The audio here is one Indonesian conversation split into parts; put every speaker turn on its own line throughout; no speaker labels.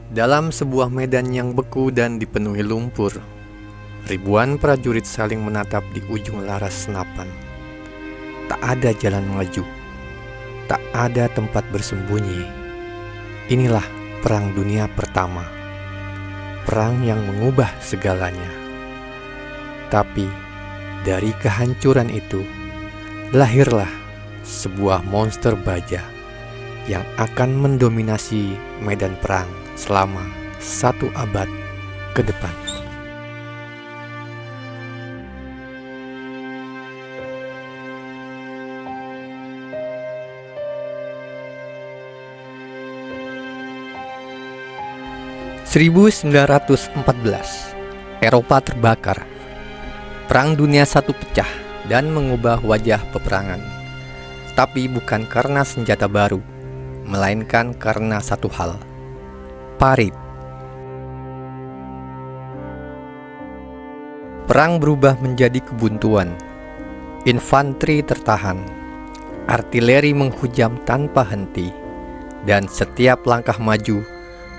Dalam sebuah medan yang beku dan dipenuhi lumpur, ribuan prajurit saling menatap di ujung laras senapan. Tak ada jalan maju, tak ada tempat bersembunyi. Inilah Perang Dunia Pertama, perang yang mengubah segalanya. Tapi dari kehancuran itu, lahirlah sebuah monster baja yang akan mendominasi medan perang selama 1 abad ke depan. (1914) Eropa terbakar. Perang Dunia I pecah dan mengubah wajah peperangan. Tapi bukan karena senjata baru, melainkan karena satu hal: parit. Perang berubah menjadi kebuntuan. Infanteri tertahan, artileri menghujam tanpa henti, dan setiap langkah maju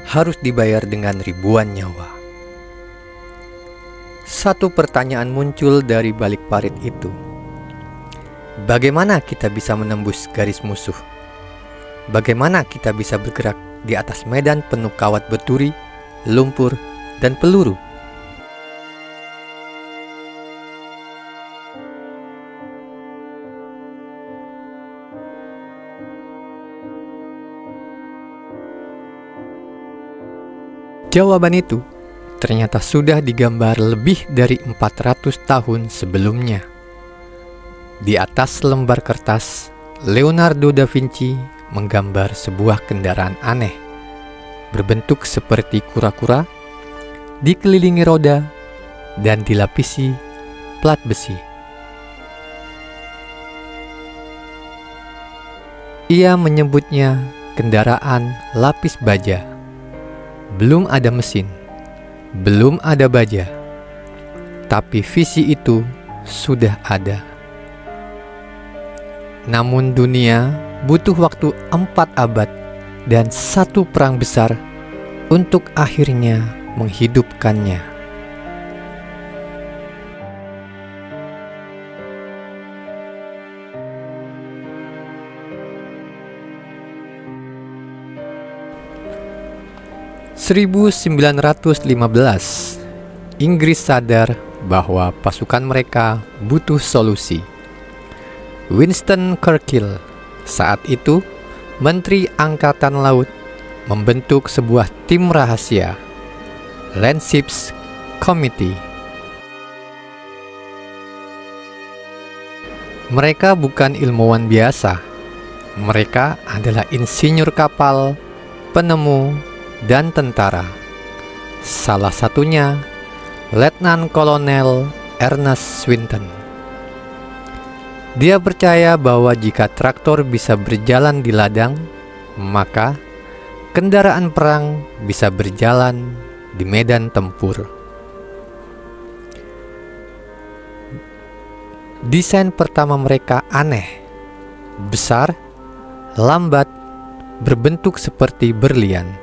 harus dibayar dengan ribuan nyawa. Satu pertanyaan muncul dari balik parit itu: bagaimana kita bisa menembus garis musuh? Bagaimana kita bisa bergerak di atas medan penuh kawat berduri, lumpur, dan peluru? Jawaban itu ternyata sudah digambar lebih dari 400 tahun sebelumnya. Di atas lembar kertas, Leonardo da Vinci menggambar sebuah kendaraan aneh, berbentuk seperti kura-kura, dikelilingi roda, dan dilapisi plat besi. Ia menyebutnya kendaraan lapis baja. Belum ada mesin, belum ada baja, tapi visi itu sudah ada. Namun dunia butuh waktu 4 abad dan 1 perang besar untuk akhirnya menghidupkannya. (1915) Inggris sadar bahwa pasukan mereka butuh solusi. Winston Churchill, saat itu Menteri Angkatan Laut, membentuk sebuah tim rahasia, Landships Committee. Mereka bukan ilmuwan biasa. Mereka adalah insinyur kapal, penemu, dan tentara. Salah satunya Letnan Kolonel Ernest Swinton. Dia percaya bahwa jika traktor bisa berjalan di ladang, maka kendaraan perang bisa berjalan di medan tempur. Desain pertama mereka aneh, besar, lambat, berbentuk seperti berlian,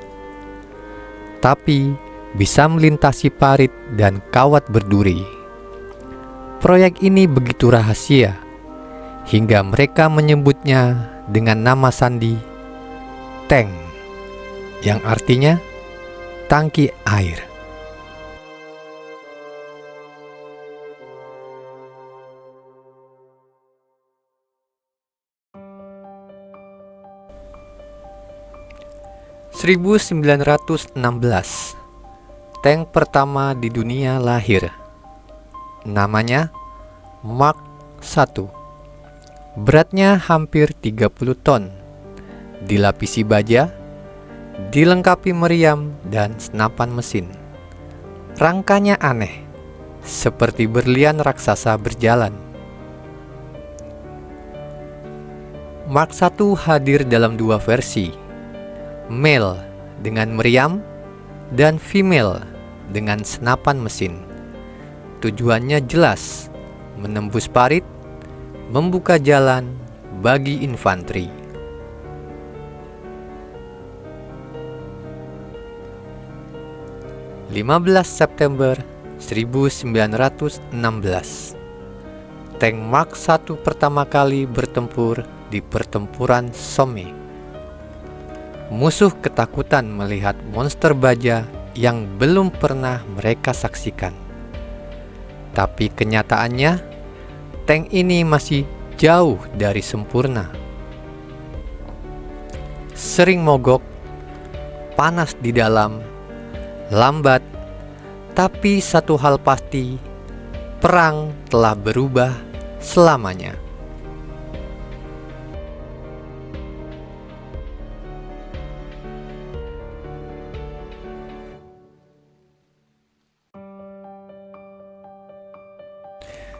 tapi bisa melintasi parit dan kawat berduri. Proyek ini begitu rahasia hingga mereka menyebutnya dengan nama sandi tank, yang artinya tangki air. (1916) Tank pertama di dunia lahir. Namanya Mark I. Beratnya hampir 30 ton. Dilapisi baja, dilengkapi meriam dan senapan mesin. Rangkanya aneh, seperti berlian raksasa berjalan. Mark I hadir dalam 2 versi, male dengan meriam dan female dengan senapan mesin. Tujuannya jelas: menembus parit, membuka jalan bagi infanteri. 15 September 1916. Tank Mark I pertama kali bertempur di pertempuran Somme. Musuh ketakutan melihat monster baja yang belum pernah mereka saksikan. Tapi kenyataannya, tank ini masih jauh dari sempurna. Sering mogok, panas di dalam, lambat, tapi satu hal pasti, perang telah berubah selamanya.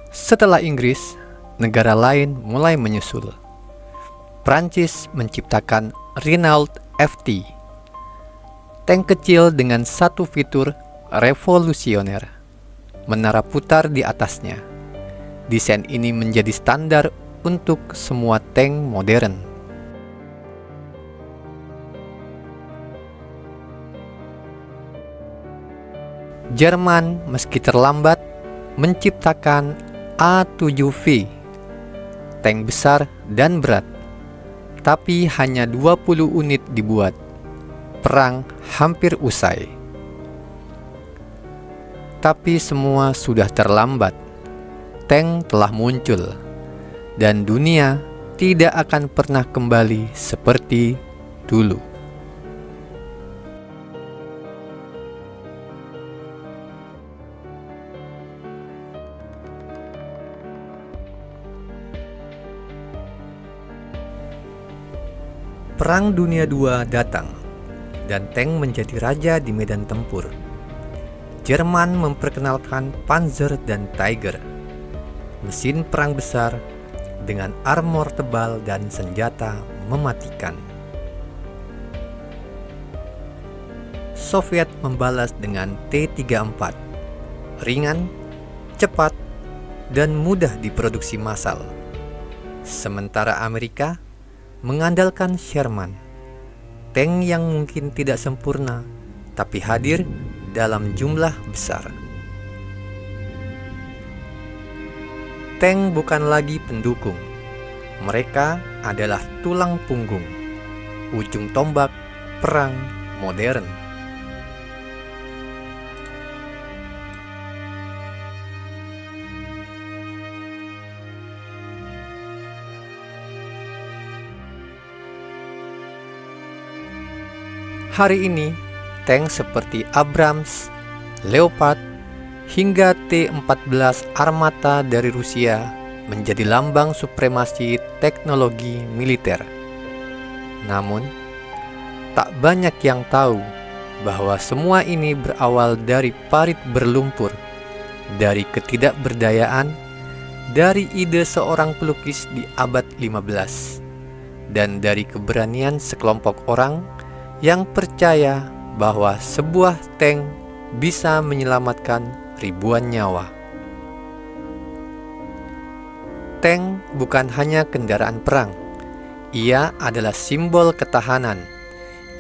Setelah Inggris, negara lain mulai menyusul. Prancis menciptakan Renault FT, tank kecil dengan satu fitur revolusioner, menara putar di atasnya. Desain ini menjadi standar untuk semua tank modern. Jerman meski terlambat menciptakan A7V, tank besar dan berat, tapi hanya 20 unit dibuat. Perang hampir usai. Tapi semua sudah terlambat. Tank telah muncul, dan dunia tidak akan pernah kembali seperti dulu. Perang Dunia II datang, dan tank menjadi raja di medan tempur. Jerman memperkenalkan Panzer dan Tiger, mesin perang besar dengan armor tebal dan senjata mematikan. Soviet membalas dengan T-34, ringan, cepat, dan mudah diproduksi massal. Sementara Amerika mengandalkan Sherman, tank yang mungkin tidak sempurna, tapi hadir dalam jumlah besar. Tank bukan lagi pendukung, mereka adalah tulang punggung, ujung tombak perang modern. Hari ini, tank seperti Abrams, Leopard, hingga T-14 Armata dari Rusia menjadi lambang supremasi teknologi militer. Namun, tak banyak yang tahu bahwa semua ini berawal dari parit berlumpur, dari ketidakberdayaan, dari ide seorang pelukis di abad 15, dan dari keberanian sekelompok orang yang percaya bahwa sebuah tank bisa menyelamatkan ribuan nyawa. Tank bukan hanya kendaraan perang, ia adalah simbol ketahanan,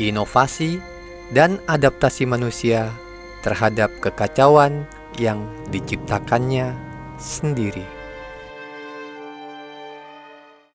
inovasi, dan adaptasi manusia terhadap kekacauan yang diciptakannya sendiri.